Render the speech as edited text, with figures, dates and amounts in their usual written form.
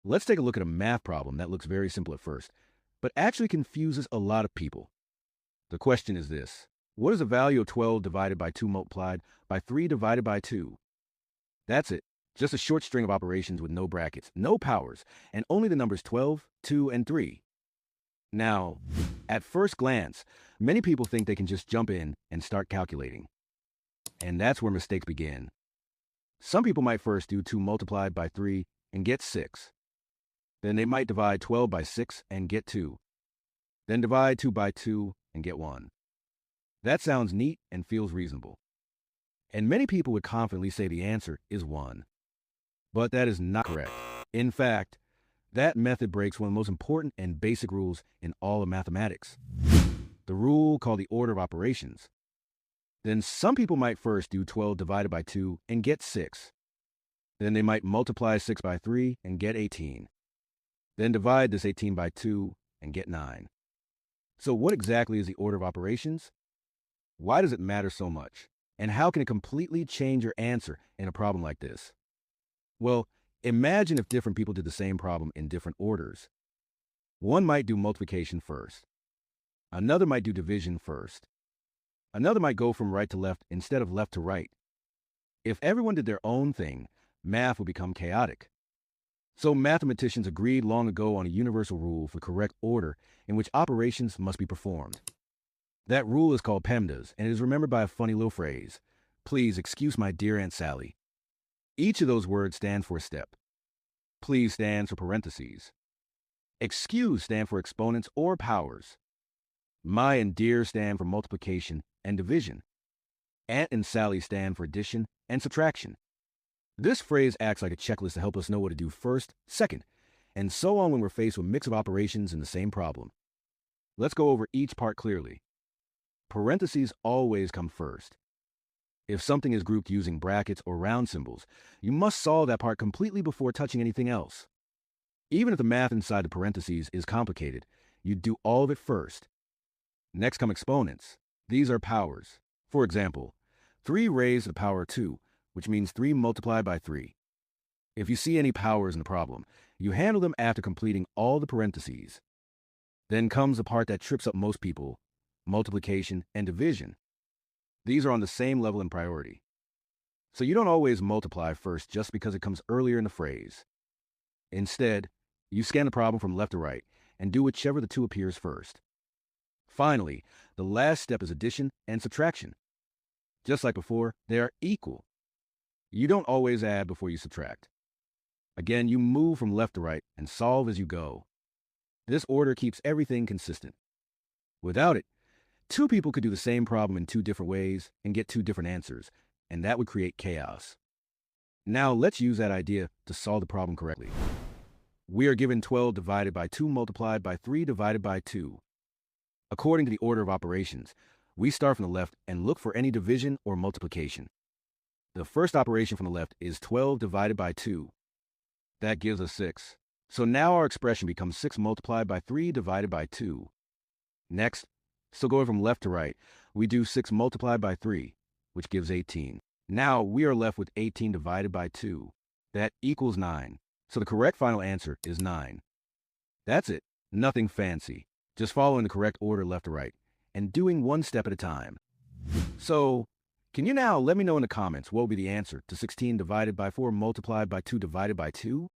Let's take a look at a math problem that looks very simple at first, but actually confuses a lot of people. The question is this: what is the value of 12 divided by 2 multiplied by 3 divided by 2? That's it. Just a short string of operations with no brackets, no powers, and only the numbers 12, 2, and 3. Now, at first glance, many people think they can just jump in and start calculating. And that's where mistakes begin. Some people might first do 2 multiplied by 3 and get 6. Then they might divide 12 by 6 and get 2. Then divide 2 by 2 and get 1. That sounds neat and feels reasonable. And many people would confidently say the answer is 1. But that is not correct. In fact, that method breaks one of the most important and basic rules in all of mathematics, the rule called the order of operations. Then some people might first do 12 divided by 2 and get 6. Then they might multiply 6 by 3 and get 18. Then divide this 18 by 2 and get 9. So what exactly is the order of operations? Why does it matter so much? And how can it completely change your answer in a problem like this? Well, imagine if different people did the same problem in different orders. One might do multiplication first. Another might do division first. Another might go from right to left instead of left to right. If everyone did their own thing, math would become chaotic. So mathematicians agreed long ago on a universal rule for correct order in which operations must be performed. That rule is called Pendas, and it is remembered by a funny little phrase: "Please excuse my dear Aunt Sally." Each of those words stand for a step. Please stands for parentheses. Excuse stand for exponents or powers. My and dear stand for multiplication and division. Aunt and Sally stand for addition and subtraction. This phrase acts like a checklist to help us know what to do first, second, and so on when we're faced with a mix of operations in the same problem. Let's go over each part clearly. Parentheses always come first. If something is grouped using brackets or round symbols, you must solve that part completely before touching anything else. Even if the math inside the parentheses is complicated, you do all of it first. Next come exponents. These are powers. For example, 3 raised to the power of 2, which means 3 multiplied by 3. If you see any powers in the problem, you handle them after completing all the parentheses. Then comes the part that trips up most people: multiplication and division. These are on the same level in priority. So you don't always multiply first just because it comes earlier in the phrase. Instead, you scan the problem from left to right and do whichever the two appears first. Finally, the last step is addition and subtraction. Just like before, they are equal. You don't always add before you subtract. Again, you move from left to right and solve as you go. This order keeps everything consistent. Without it, 2 people could do the same problem in 2 different ways and get 2 different answers, and that would create chaos. Now let's use that idea to solve the problem correctly. We are given 12 divided by 2 multiplied by 3 divided by 2. According to the order of operations, we start from the left and look for any division or multiplication. The first operation from the left is 12 divided by 2. That gives us 6. So now our expression becomes 6 multiplied by 3 divided by 2. Next, so going from left to right, we do 6 multiplied by 3, which gives 18. Now we are left with 18 divided by 2. That equals 9. So the correct final answer is 9. That's it. Nothing fancy. Just following the correct order left to right and doing one step at a time. So, can you now let me know in the comments what will be the answer to 16 divided by 4 multiplied by 2 divided by 2?